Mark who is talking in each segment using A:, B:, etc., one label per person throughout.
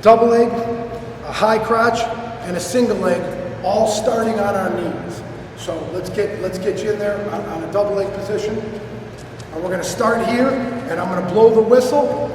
A: double leg, a high crotch, and a single leg, all starting on our knees. So let's get you in there on a double leg position. And we're gonna start here, and I'm gonna blow the whistle,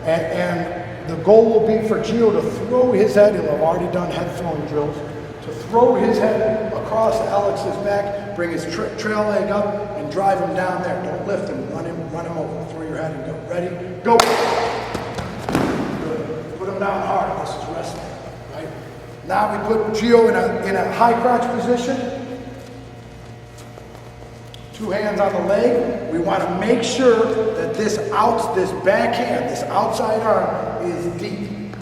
A: and the goal will be for Gio to throw his head, and I've already done head throwing drills, to throw his head across Alex's back, bring his trail leg up, and drive him down there. Don't lift him, run him over. Throw your head and go. Ready? Go! Good. Put him down hard. This is wrestling, right? Now we put Gio in a high crotch position. 2 hands on the leg. We want to make sure that this backhand, this outside arm is deep.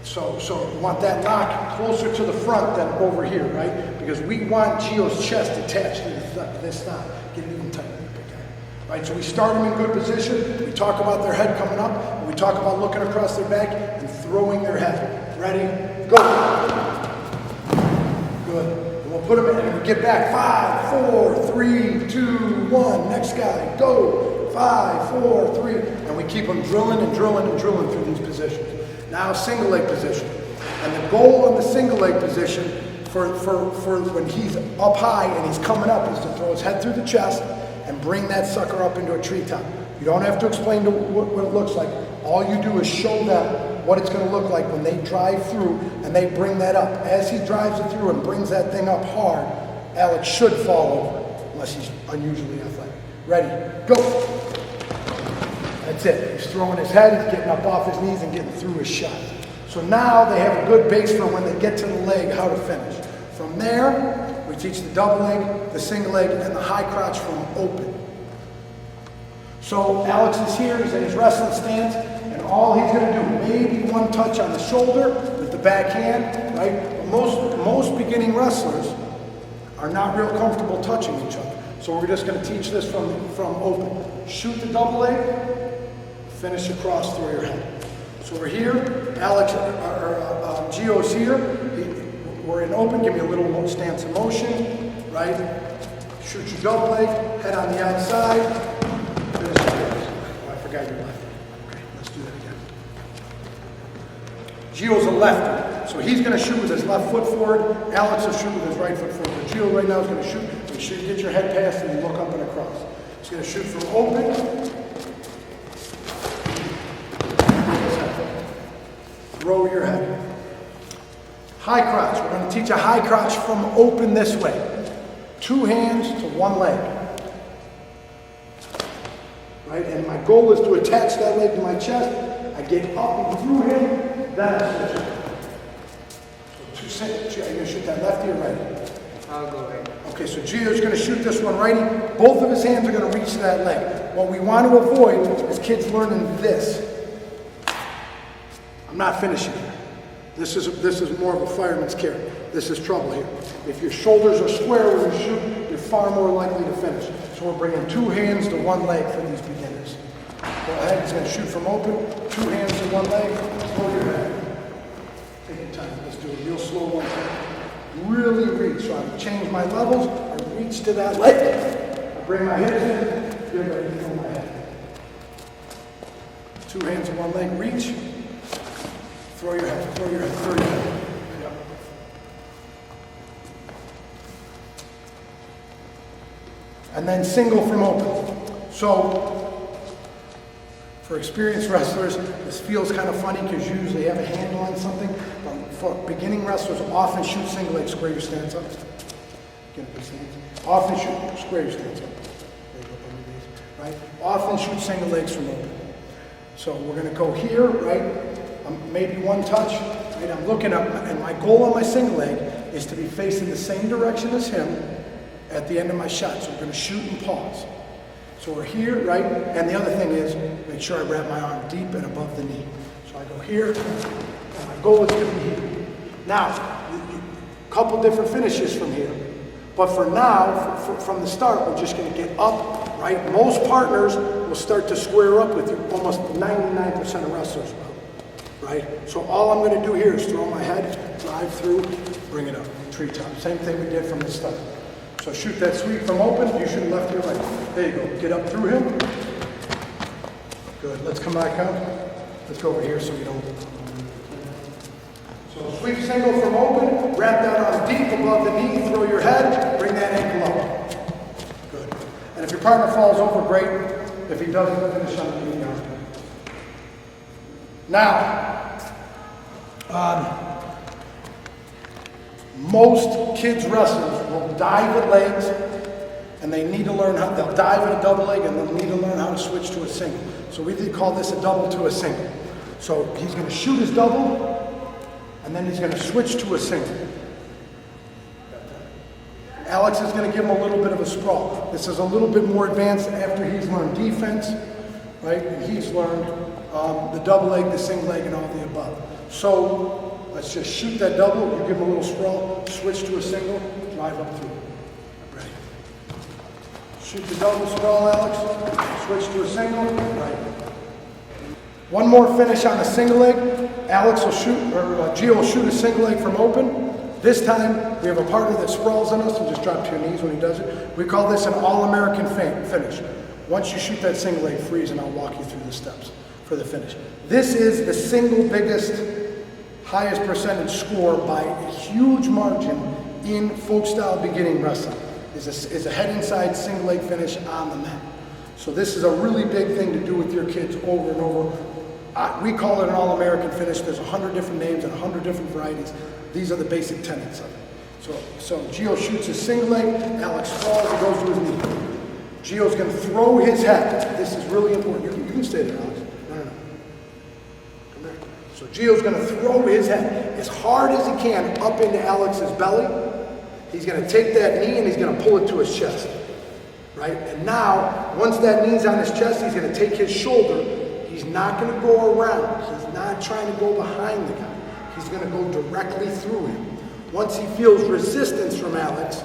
A: So we want that lock closer to the front than over here, right? Because we want Gio's chest attached to this thigh. Get it even tighter. Right, so we start them in good position. We talk about their head coming up, and we talk about looking across their back and throwing their head. Ready? Go. Good. And we'll put them in and we get back. 5, 4, 3, 2, 1. Next guy. Go. 5, 4, 3. And we keep them drilling and drilling and drilling through these positions. Now single leg position. And the goal on the single leg position for when he's up high and he's coming up is to throw his head through the chest and bring that sucker up into a treetop. You don't have to explain what it looks like. All you do is show them what it's gonna look like when they drive through and they bring that up. As he drives it through and brings that thing up hard, Alex should fall over, unless he's unusually athletic. Ready, go. That's it. He's throwing his head, he's getting up off his knees and getting through his shot. So now they have a good base for when they get to the leg, how to finish. From there, we teach the double leg, the single leg, and the high crotch from open. So Alex is here, he's in his wrestling stance, and all he's gonna do, maybe one touch on the shoulder with the backhand, right? But most beginning wrestlers are not real comfortable touching each other. So we're just gonna teach this from open. Shoot the double leg, finish across through your head. So we're here, Alex, Gio's here. We're in open, give me a little stance of motion, right? Shoot your double leg, head on the outside. Finish your legs. Oh, I forgot your left. Okay, let's do that again. Gio's a lefty, so he's gonna shoot with his left foot forward. Alex will shoot with his right foot forward. But Gio right now is gonna shoot. Make sure you get your head past and you look up and across. He's gonna shoot from open. Throw your head. High crotch. We're going to teach a high crotch from open this way. 2 hands to 1 leg. Right? And my goal is to attach that leg to my chest. I get up and through him, then I switch it. So are you going to shoot that lefty or righty?
B: I'll go right.
A: Okay, so Gio's going to shoot this one righty. Both of his hands are going to reach to that leg. What we want to avoid is kids learning this. I'm not finishing here. This is more of a fireman's carry. This is trouble here. If your shoulders are square when you shoot, you're far more likely to finish. So we're bringing 2 hands to 1 leg for these beginners. Go ahead, he's going to shoot from open. 2 hands to 1 leg. Hold your head. Take your time. Let's do a real slow one time. Really reach. So I change my levels. I reach to that leg. I bring my hips in. Get ready to feel my head. 2 hands to 1 leg. Reach. Throw your head, throw your head, throw your head. Yep. And then single from open. So, for experienced wrestlers, this feels kind of funny because you usually have a handle on something. But for beginning wrestlers, often shoot single leg, square your stance up. Get a good stance. Often shoot, square your stance up. There you go, on your knees, right? Often shoot single legs from open. So we're going to go here, right? Maybe 1 touch, right? I'm looking up, and my goal on my single leg is to be facing the same direction as him at the end of my shot. So we're going to shoot and pause. So we're here, right? And the other thing is, make sure I wrap my arm deep and above the knee. So I go here, and my goal is to be here. Now, a couple different finishes from here. But for now, from the start, we're just going to get up, right? Most partners will start to square up with you. Almost 99% of wrestlers will. Right? So all I'm going to do here is throw my head, drive through, bring it up, treetop. Same thing we did from the start. So shoot that sweep from open, you shoot left or right. There you go. Get up through him. Good. Let's come back out. Let's go over here so we don't So sweep single from open, wrap that arm deep above the knee, throw your head, bring that ankle up. Good. And if your partner falls over, great. If he doesn't, finish on the arm. Now, most kids wrestlers will dive at legs, and they need to learn how, they'll dive at a double leg, and they'll need to learn how to switch to a single. So we call this a double to a single. So he's going to shoot his double, and then he's going to switch to a single. Alex is going to give him a little bit of a sprawl. This is a little bit more advanced after he's learned defense, right? And he's learned the double leg, the single leg, and all the above. So let's just shoot that double. You give him a little sprawl, switch to a single, drive up through. Ready? Shoot the double sprawl, Alex. Switch to a single, right. One more finish on the single leg. Alex will shoot, or Gio will shoot a single leg from open. This time, we have a partner that sprawls on us and just drop to your knees when he does it. We call this an all-American finish. Once you shoot that single leg, freeze, and I'll walk you through the steps for the finish. This is the single biggest, highest percentage score by a huge margin in folk-style beginning wrestling. Is a head inside single leg finish on the mat. So this is a really big thing to do with your kids over and over. We call it an all-American finish. There's 100 different names and 100 different varieties. These are the basic tenets of it. So Gio shoots his single leg, Alex falls, he goes to his knee. Gio's going to throw his head. This is really important. You can stay there, Alex. No. Come there. So Gio's going to throw his head as hard as he can up into Alex's belly. He's going to take that knee and he's going to pull it to his chest. Right? And now, once that knee's on his chest, he's going to take his shoulder. He's not going to go around. He's not trying to go behind the guy. He's going to go directly through him. Once he feels resistance from Alex,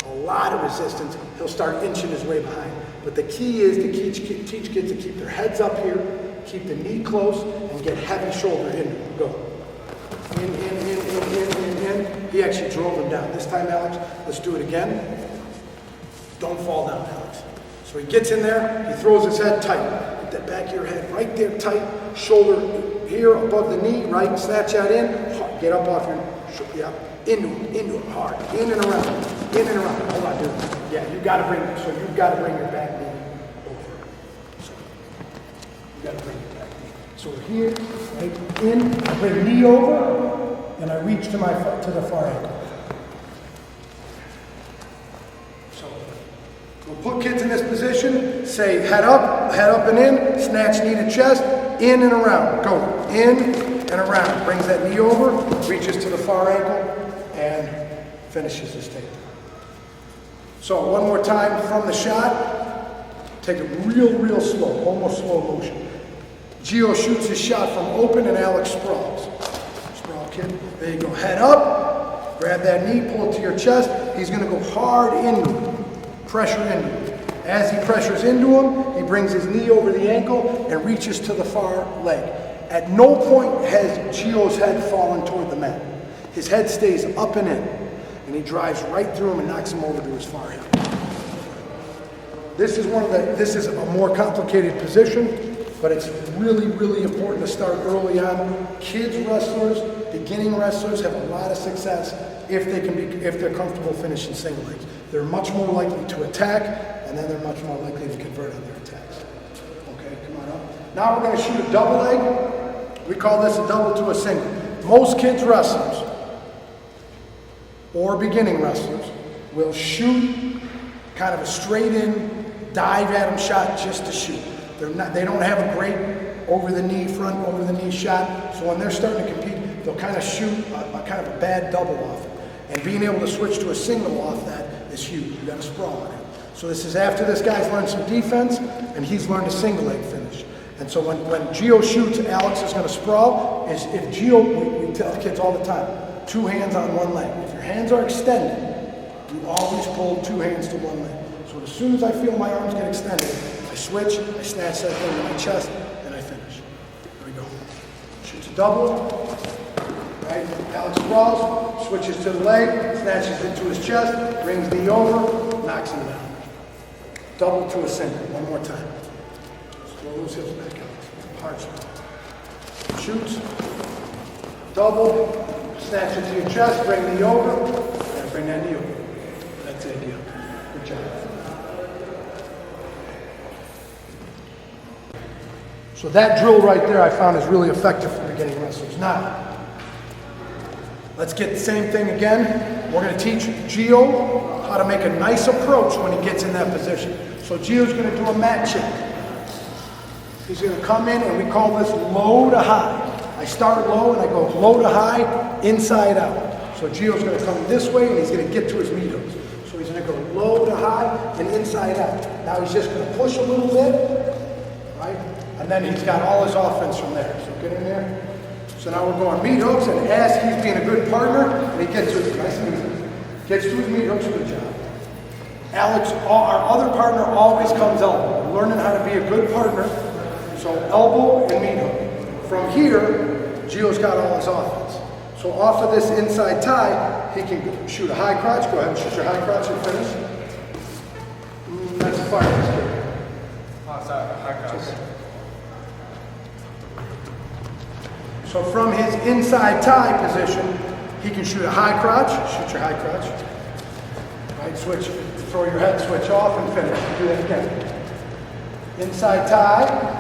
A: a lot of resistance, he'll start inching his way behind. But the key is to teach kids to keep their heads up here, keep the knee close, and get heavy shoulder in. Go. In. He actually drove him down. This time, Alex, let's do it again. Don't fall down, Alex. So he gets in there, he throws his head tight. Get that back of your head right there tight. Shoulder here above the knee, right? Snatch that in. Get up off your, yeah. Into him, hard. In and around. Hold on, dude. Yeah, you've got to bring your back knee over. So you got to bring your back knee. So we're here, right? In, I bring knee over, and I reach to the far ankle. We'll put kids in this position, say head up and in, snatch knee to chest, in and around. Go, in and around. Brings that knee over, reaches to the far ankle, and finishes his takedown. So one more time from the shot, take it real slow, almost slow motion. Gio shoots his shot from open and Alex sprawls. Sprawl, kid. There you go, head up, grab that knee, pull it to your chest. He's gonna go hard into it. Pressure into him. As he pressures into him, he brings his knee over the ankle and reaches to the far leg. At no point has Gio's head fallen toward the mat. His head stays up and in, and he drives right through him and knocks him over to his far hip. This is a more complicated position, but it's really important to start early on. Kids wrestlers, beginning wrestlers have a lot of success if they're comfortable finishing single legs. They're much more likely to attack, and then they're much more likely to convert on their attacks. Okay, come on up. Now we're going to shoot a double leg. We call this a double to a single. Most kids wrestlers, or beginning wrestlers, will shoot kind of a straight in, dive at them shot just to shoot. They don't have a great over the knee shot, so when they're starting to compete, they'll kind of shoot a kind of a bad double off it. And being able to switch to a single off that is huge. You got to sprawl on it. So this is after this guy's learned some defense and he's learned a single leg finish. And so when Gio shoots, Alex is going to sprawl. If Gio, we tell kids all the time, 2 hands on one leg. If your hands are extended, you always pull 2 hands to one leg. So as soon as I feel my arms get extended, I switch, I snatch that thing to my chest, and I finish. There we go. Shoots a double. Right? Alex sprawls, switches to the leg, snatches it to his chest, brings knee over, knocks him down. Double to a single. One more time. Throw those hips back out. Hard shot. Shoots. Double. Snatch it to your chest, bring the knee over, and bring that knee over. That's the idea. Good job. So that drill right there I found is really effective for beginning wrestlers. Now, let's get the same thing again. We're going to teach Gio how to make a nice approach when he gets in that position. So Gio's going to do a mat check. He's going to come in, and we call this low to high. I start low and I go low to high, inside out. So Gio's going to come this way and he's going to get to his meat hooks. So he's going to go low to high and inside out. Now he's just going to push a little bit, right? And then he's got all his offense from there. So get in there. So now we're going meat hooks, and as he's being a good partner, and he gets to his nice and easy. Gets to his meat hooks, good job. Alex, our other partner, always comes elbow. We're learning how to be a good partner. So elbow and meat hook. From here, Gio's got all his offense. So off of this inside tie, he can shoot a high crotch. Go ahead and shoot your high crotch and finish. That's a fireman.
B: Oh, sorry, high crotch.
A: So from his inside tie position, he can shoot a high crotch. Shoot your high crotch. Right, switch, throw your head, switch off, and finish. Do that again. Inside tie.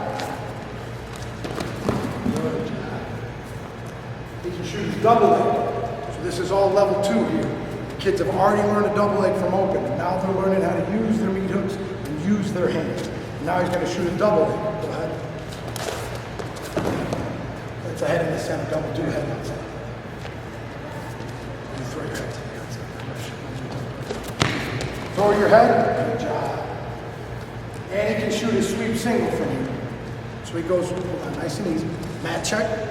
A: He can shoot his double leg. So this is all level 2 here. The kids have already learned a double leg from open. Now they're learning how to use their meat hooks and use their hands. Now he's going to shoot a double leg. Go ahead. That's a head in the center, double 2 head outside. And throw your head to the outside. Throw your head. Good job. And he can shoot a sweep single from here. So he goes, hold on, nice and easy. Mat check.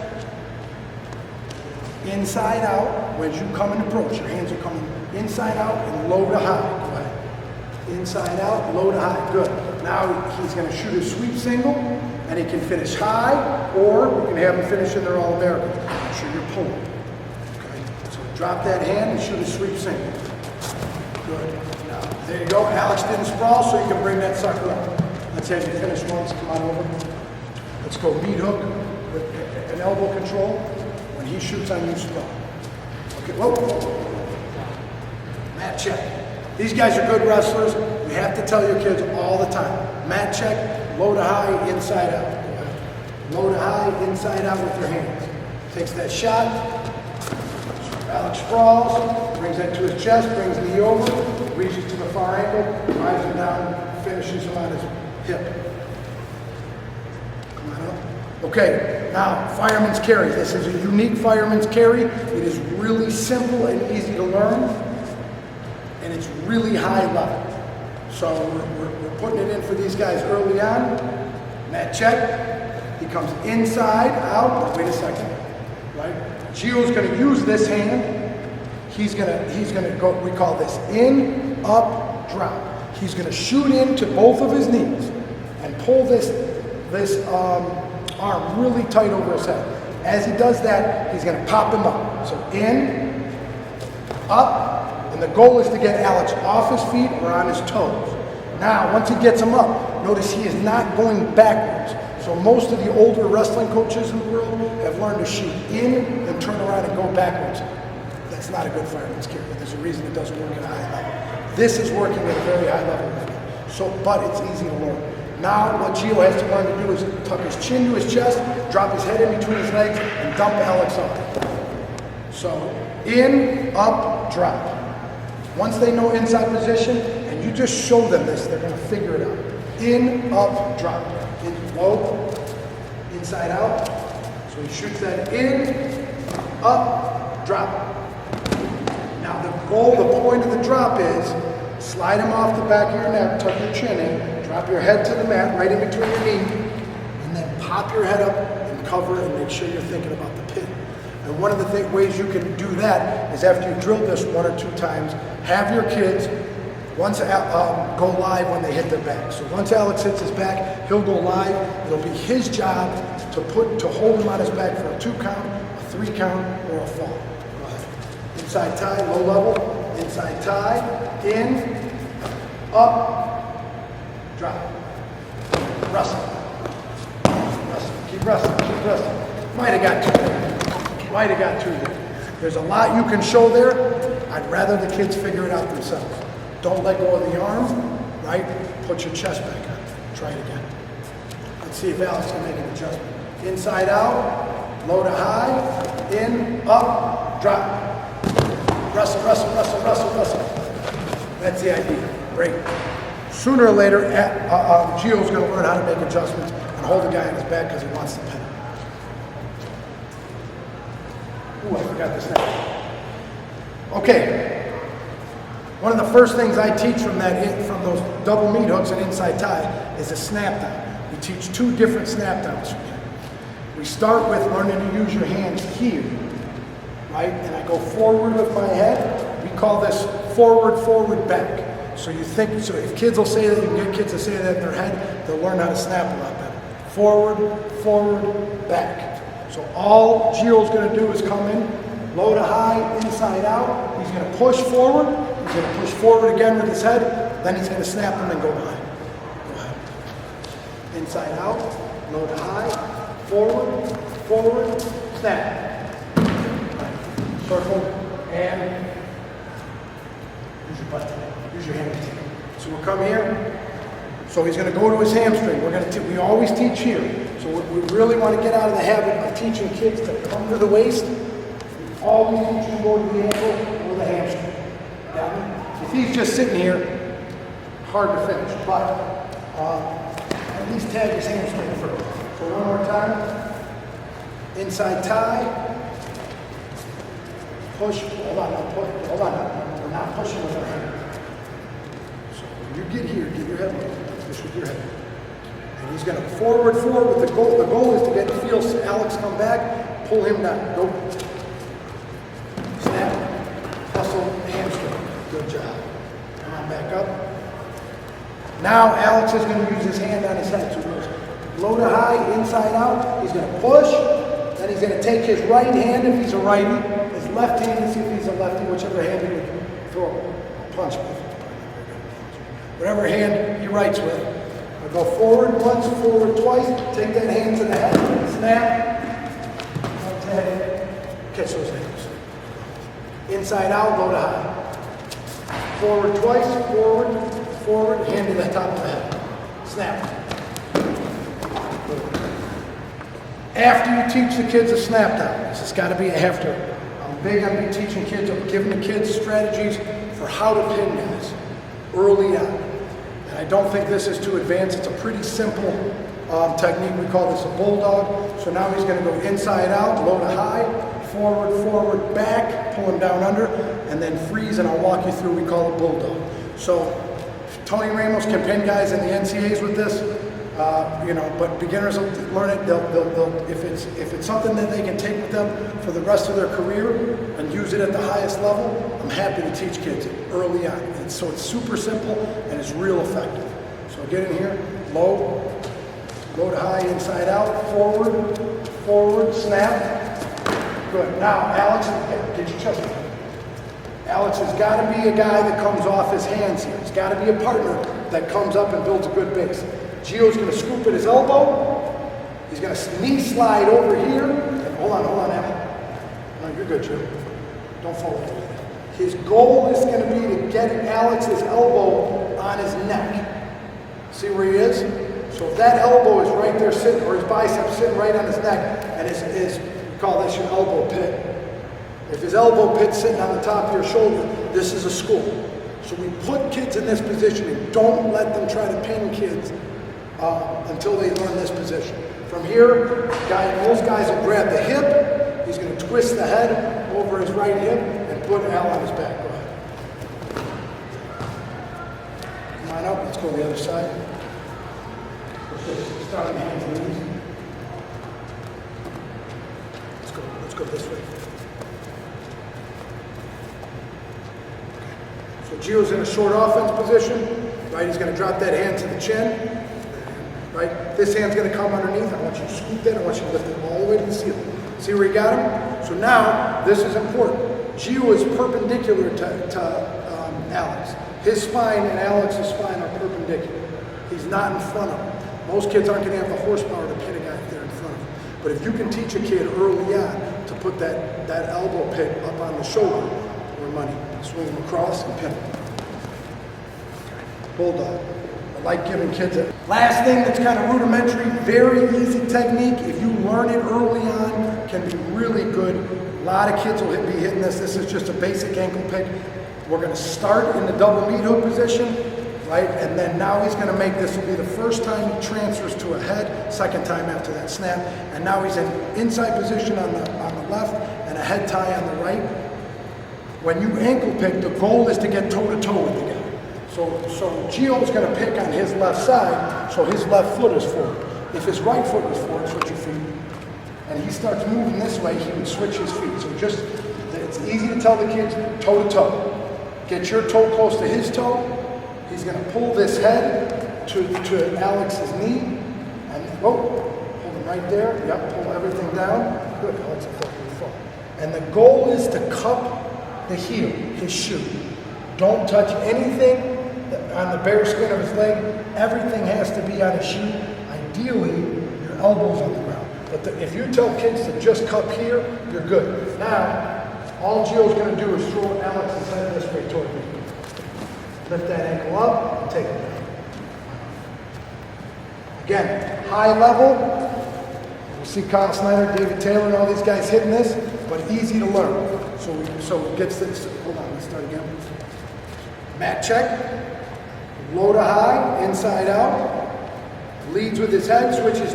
A: Inside out, when you come and approach, your hands are coming inside out and low to high. Go ahead. Inside out, low to high. Good. Now he's going to shoot a sweep single, and he can finish high, or you can have him finish in their All-American. Make sure you're pulling. Okay. So drop that hand and shoot a sweep single. Good. Now, there you go. Alex didn't sprawl, so you can bring that sucker up. Let's have you finish once. Come on over. Let's go meat hook with an elbow control. When he shoots on you, sprawl. Okay, whoa. Mat check. These guys are good wrestlers. You have to tell your kids all the time. Mat check, low to high, inside out. Low to high, inside out with your hands. Takes that shot. Alex sprawls, brings that to his chest, brings the knee over, reaches to the far ankle, drives him down, finishes him on his hip. Come on up. Okay, now fireman's carry. This is a unique fireman's carry. It is really simple and easy to learn, and it's really high level. So we're putting it in for these guys early on. Mat check. He comes inside, out. Wait a second. Right? Gio's going to use this hand. He's going to go. We call this in, up, drop. He's going to shoot into both of his knees and pull this arm really tight over his head. As he does that, he's going to pop him up. So in, up, and the goal is to get Alex off his feet or on his toes. Now, once he gets him up, notice he is not going backwards. So most of the older wrestling coaches in the world have learned to shoot in and turn around and go backwards. That's not a good fireman's carry. There's a reason it doesn't work at a high level. This is working at a very high level right now. So, but it's easy to learn. Now, what Gio has to learn to do is tuck his chin to his chest, drop his head in between his legs, and dump Alex off. So, in, up, drop. Once they know inside position, and you just show them this, they're going to figure it out. In, up, drop. In, low, inside out. So he shoots that in, up, drop. Now, the goal, the point of the drop is slide him off the back of your neck, tuck your chin in, drop your head to the mat right in between your knee, and then pop your head up and cover and make sure you're thinking about the pin. And one of the ways you can do that is after you've drilled this 1 or 2 times, have your kids once go live when they hit their back. So once Alex hits his back, he'll go live. It'll be his job to hold him on his back for a 2 count, a 3 count, or a fall. Go ahead. Inside tie, low level, inside tie, in, up, drop. Wrestle. Wrestle. Keep wrestling. Keep wrestling. Might have got 2 there. Might have got 2 there. There's a lot you can show there. I'd rather the kids figure it out themselves. Don't let go of the arm, right? Put your chest back on. Try it again. Let's see if Alex can make an adjustment. Inside out, low to high, in, up, drop. Wrestle, wrestle, wrestle, wrestle, wrestle. That's the idea. Great. Sooner or later, Gio's going to learn how to make adjustments and hold the guy on his back because he wants to pin him. Ooh, I forgot this now. Okay. One of the first things I teach from those double meat hooks and inside tie is a snap down. We teach 2 different snap downs from here. We start with learning to use your hands here, right? And I go forward with my head. We call this forward, forward, back. So if kids will say that, you can get kids to say that in their head, they'll learn how to snap a lot better. Forward, forward, back. So all Gio's going to do is come in, low to high, inside out. He's going to push forward. He's going to push forward again with his head. Then he's going to snap them and go behind. Go ahead. Inside out, low to high, forward, forward, snap. Right. Circle, and use your butt. Use your hand. So we'll come here. So he's going to go to his hamstring. We always teach here. So we really want to get out of the habit of teaching kids to come to the waist. We always teach them to go to the ankle or the hamstring. If he's just sitting here, hard to finish. But at least tag his hamstring first. So one more time. Inside tie. Push. Hold on. Hold on. We're not pushing with our hand. So when you get here, get your head low. Push with your head. And he's going to forward with the goal. The goal is to get feel Alex come back, pull him down. Go. Snap. Hustle. Hamstring. Good job. Come on, back up. Now Alex is going to use his hand on his head. So he goes low to high, inside out. He's going to push. Then he's going to take his right hand if he's a righty, his left hand if he's a lefty, whichever hand he would throw a punch with. Whatever hand he writes with. I'll go forward once, forward twice. Take that hand to the head. Snap. Catch those hands. Inside out, low to high. Forward twice, forward, hand to the top of the head. Snap. After you teach the kids a snap down, this has got to be after. I'm big on teaching kids, giving the kids strategies for how to pin guys early on. And I don't think this is too advanced. It's a pretty simple technique. We call this a bulldog. So now he's going to go inside out, low to high, forward, back, pull him down under, and then freeze, and I'll walk you through. We call it bulldog. So Tony Ramos can pin guys in the NCAAs with this. But beginners will learn it. If it's something that they can take with them for the rest of their career and use it at the highest level, I'm happy to teach kids early on. So it's super simple and it's real effective. So get in here, low to high, inside out, forward, snap. Good. Now, Alex, get your chest up. Alex has got to be a guy that comes off his hands here. He's got to be a partner that comes up and builds a good base. Gio's going to scoop at his elbow. He's going to knee slide over here. And hold on, Alex. No, you're good, Gio. Don't fall over there. His goal is going to be to get Alex's elbow on his neck. See where he is? So if that elbow is right there sitting, or his bicep sitting right on his neck, and we call this your elbow pit. If his elbow pit's sitting on the top of your shoulder, this is a school. So we put kids in this position and don't let them try to pin kids until they learn this position. From here, most guys will grab the hip. He's going to twist the head over his right hip and put Al on his back. Go ahead. Come on up. Let's go to the other side. Start on the hands and knees. Let's go this way. So Gio's in a short offense position, right? He's going to drop that hand to the chin, right? This hand's going to come underneath. I want you to scoop that. I want you to lift it all the way to the ceiling. See where he got him? So now, this is important. Gio is perpendicular to Alex. His spine and Alex's spine are perpendicular. He's not in front of him. Most kids aren't going to have the horsepower to pin a guy if they're in front of him. But if you can teach a kid early on to to put that elbow pit up on the shoulder or money. Swing him across and pin him. Bulldog. I like giving kids a... Last thing that's kind of rudimentary, very easy technique. If you learn it early on, can be really good. A lot of kids will be hitting this. This is just a basic ankle pick. We're going to start in the double meat hook position, right? And then now he's going to make, this will be the first time he transfers to a head, second time after that snap. And now he's in inside position on the left and a head tie on the right. When you ankle pick, the goal is to get toe-to-toe with the guy. So Gio's going to pick on his left side, so his left foot is forward. If his right foot was forward, switch your feet. And he starts moving this way, he would switch his feet. So just, it's easy to tell the kids, toe-to-toe. Get your toe close to his toe. He's going to pull this head to Alex's knee. And, hold him right there. Yep, pull everything down. Good, Alex, I thought you would fall. And the goal is to cup the heel, his shoe. Don't touch anything on the bare skin of his leg. Everything has to be on his shoe. Ideally, your elbow's on the ground. But if you tell kids to just cup here, you're good. Now, all Gio's going to do is throw Alex's head this way toward me. Lift that ankle up and take it down. Again, high level. We'll see Kyle Snyder, David Taylor, and all these guys hitting this, but easy to learn. So it gets this. Hold on, let's start again. Mat check. Low to high, inside out. Leads with his head, switches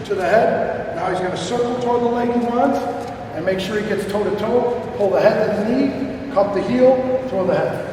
A: to the head. Now he's going to circle toward the leg he wants and make sure he gets toe to toe. Pull the head to the knee, cup the heel, throw the head.